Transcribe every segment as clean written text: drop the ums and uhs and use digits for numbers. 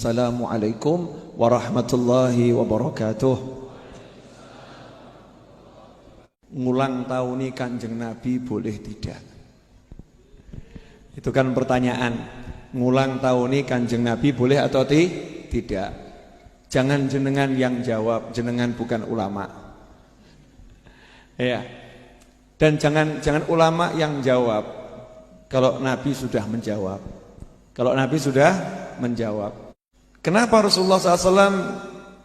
Assalamualaikum warahmatullahi wabarakatuh. Ngulang tahun Kanjeng Nabi boleh tidak? Itu kan pertanyaan. Ngulang tahun Kanjeng Nabi boleh atau tidak? Jangan jenengan yang jawab, jenengan bukan ulama. Ya. Dan jangan ulama yang jawab kalau Nabi sudah menjawab. Kalau Nabi sudah menjawab. Kenapa Rasulullah SAW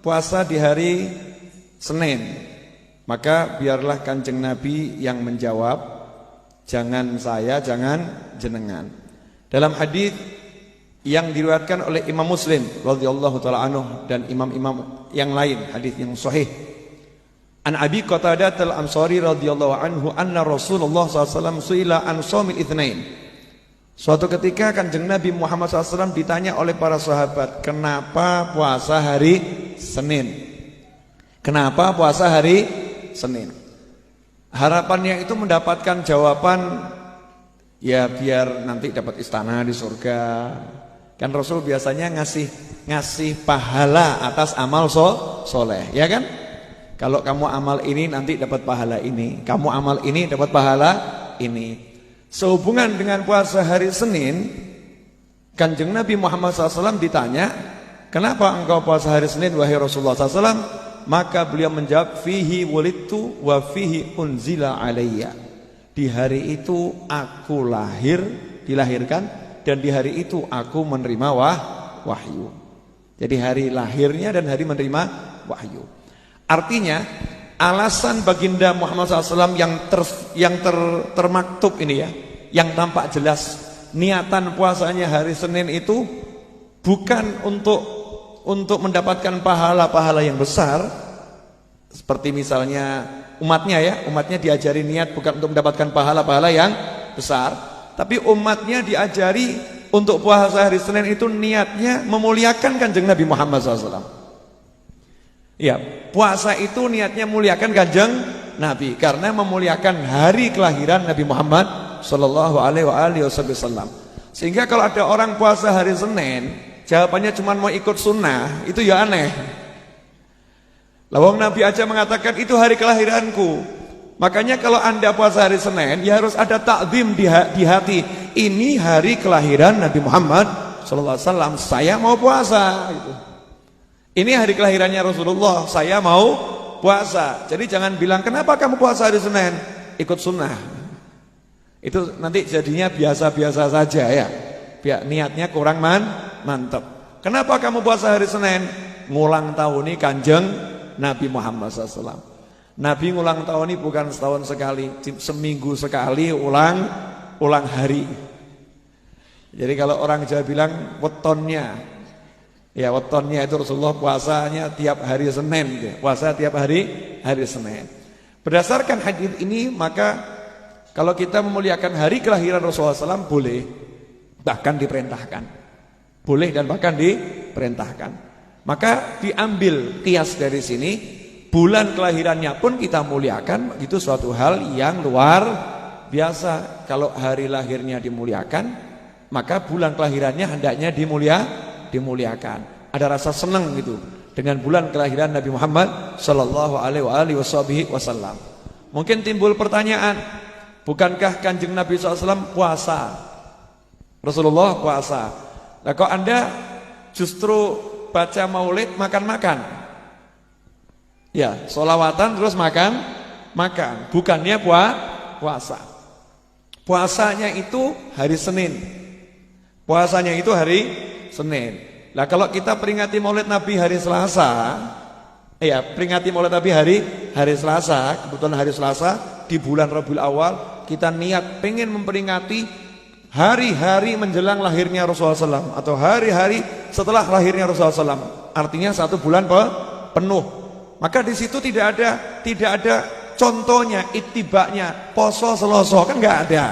puasa di hari Senin? Maka biarlah Kanjeng Nabi yang menjawab, jangan saya, jangan jenengan. Dalam hadis yang diriwayatkan oleh Imam Muslim radhiyallahu taala anhu dan imam-imam yang lain, hadis yang sahih. An Abi Qatadah al-Ansari radhiyallahu anhu anna Rasulullah SAW su'ila an shaumil itsnain. Suatu ketika Kanjeng Nabi Muhammad SAW ditanya oleh para sahabat, kenapa puasa hari Senin? Kenapa puasa hari Senin? Harapannya itu mendapatkan jawaban, ya biar nanti dapat istana di surga. Kan Rasul biasanya ngasih pahala atas amal soleh, ya kan? Kalau kamu amal ini nanti dapat pahala ini, kamu amal ini dapat pahala ini. Sehubungan dengan puasa hari Senin, Kanjeng Nabi Muhammad SAW ditanya, kenapa engkau puasa hari Senin wahai Rasulullah SAW? Maka beliau menjawab, fihi wulidtu wa fihi unzila alayya. Di hari itu aku dilahirkan, dan di hari itu aku menerima wahyu. Jadi hari lahirnya dan hari menerima wahyu. Artinya alasan baginda Muhammad SAW yang termaktub ini ya, yang tampak jelas, niatan puasanya hari Senin itu bukan untuk mendapatkan pahala-pahala yang besar, seperti misalnya umatnya diajari niat bukan untuk mendapatkan pahala-pahala yang besar, tapi umatnya diajari untuk puasa hari Senin itu niatnya memuliakan Kanjeng Nabi Muhammad SAW. Ya, puasa itu niatnya muliakan Kanjeng Nabi karena memuliakan hari kelahiran Nabi Muhammad sallallahu alaihi wasallam. Sehingga kalau ada orang puasa hari Senin, jawabannya cuma mau ikut sunnah, itu ya aneh. Lawang Nabi aja mengatakan itu hari kelahiranku. Makanya kalau Anda puasa hari Senin, ya harus ada takzim di hati. Ini hari kelahiran Nabi Muhammad sallallahu alaihi wasallam, saya mau puasa gitu. Ini hari kelahirannya Rasulullah, saya mau puasa. Jadi jangan bilang, kenapa kamu puasa hari Senin? Ikut sunnah. Itu nanti jadinya biasa-biasa saja ya. Biar niatnya kurang mantap. Kenapa kamu puasa hari Senin? Ngulang tahun ini Kanjeng Nabi Muhammad SAW. Nabi ngulang tahun ini bukan setahun sekali, seminggu sekali ulang hari. Jadi kalau orang Jawa bilang wetonnya, ya wetonnya itu Rasulullah puasanya tiap hari Senin, gitu. Puasa tiap hari Senin. Berdasarkan hadis ini, maka kalau kita memuliakan hari kelahiran Rasulullah SAW boleh, bahkan diperintahkan. Boleh dan bahkan diperintahkan. Maka diambil kias dari sini, bulan kelahirannya pun kita muliakan, itu suatu hal yang luar biasa. Kalau hari lahirnya dimuliakan, maka bulan kelahirannya hendaknya dimuliakan. Ada rasa senang gitu dengan bulan kelahiran Nabi Muhammad sallallahu alaihi wasallam. Mungkin timbul pertanyaan, bukankah Kanjeng Nabi SAW puasa? Rasulullah puasa. Nah, kok Anda justru baca maulid makan-makan? Ya, sholawatan terus makan. Bukannya puasa. Puasanya itu hari Senin. Puasanya itu hari Senin. Nah, kalau kita peringati Maulid Nabi hari Selasa, peringati Maulid Nabi hari Selasa, kebetulan hari Selasa di bulan Rabiul Awal, kita niat pengen memperingati hari-hari menjelang lahirnya Rasulullah SAW atau hari-hari setelah lahirnya Rasulullah SAW. Artinya satu bulan penuh. Maka di situ tidak ada contohnya, itibaknya, poso Selasa, kan nggak ada.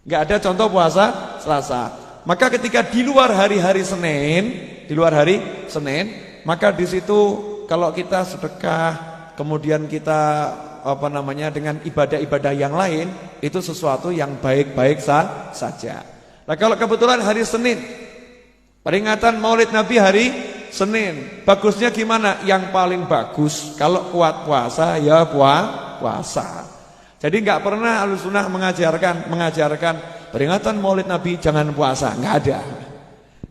Nggak ada contoh puasa Selasa. Maka ketika di luar hari Senin, maka di situ kalau kita sedekah, kemudian kita dengan ibadah-ibadah yang lain, itu sesuatu yang baik-baik saja. Nah, kalau kebetulan hari Senin Peringatan Maulid Nabi hari Senin. Bagusnya gimana? Yang paling bagus kalau kuat puasa ya puasa. Jadi nggak pernah Ahlussunnah mengajarkan peringatan Maulid Nabi jangan puasa, nggak ada.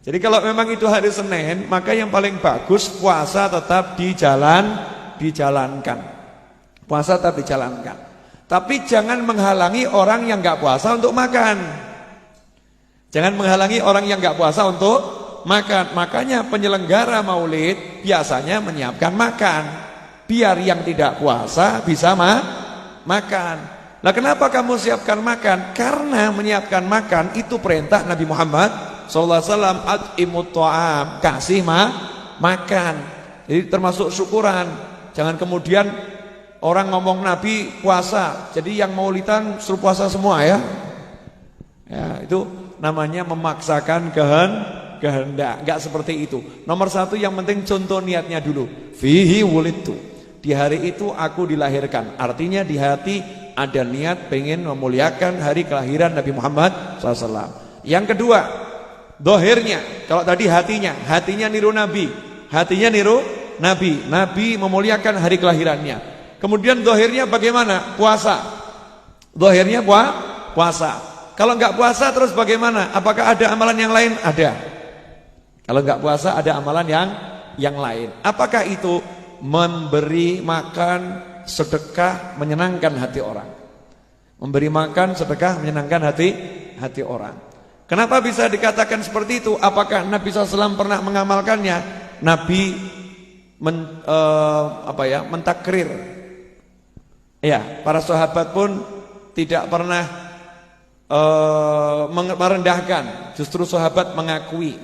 Jadi kalau memang itu hari Senin, maka yang paling bagus puasa tetap dijalankan. Puasa tetap dijalankan. Tapi jangan menghalangi orang yang nggak puasa untuk makan. Jangan menghalangi orang yang nggak puasa untuk makan. Makanya penyelenggara Maulid biasanya menyiapkan makan, biar yang tidak puasa bisa makan. Nah, kenapa kamu siapkan makan? Karena menyiapkan makan itu perintah Nabi Muhammad SAW, at'imut ta'am, kasih makan. Jadi termasuk syukuran. Jangan kemudian orang ngomong Nabi puasa, jadi yang maulidan suruh puasa semua ya. Ya, itu namanya memaksakan kehendak. Enggak seperti itu. Nomor satu yang penting contoh niatnya dulu. Fihi wulidtu. Di hari itu aku dilahirkan. Artinya di hati ada niat pengen memuliakan hari kelahiran Nabi Muhammad SAW. Yang kedua, dohirnya. Kalau tadi hatinya niru Nabi. Hatinya niru Nabi. Nabi memuliakan hari kelahirannya. Kemudian dohirnya bagaimana? Puasa. Dohirnya puasa. Kalau enggak puasa terus bagaimana? Apakah ada amalan yang lain? Ada. Kalau enggak puasa ada amalan yang lain. Apakah itu? Memberi makan, sedekah, menyenangkan hati orang. Memberi makan, sedekah, menyenangkan hati orang. Kenapa bisa dikatakan seperti itu? Apakah Nabi SAW pernah mengamalkannya? Nabi mentakrir. Ya, para sahabat pun tidak pernah merendahkan. Justru sahabat mengakui.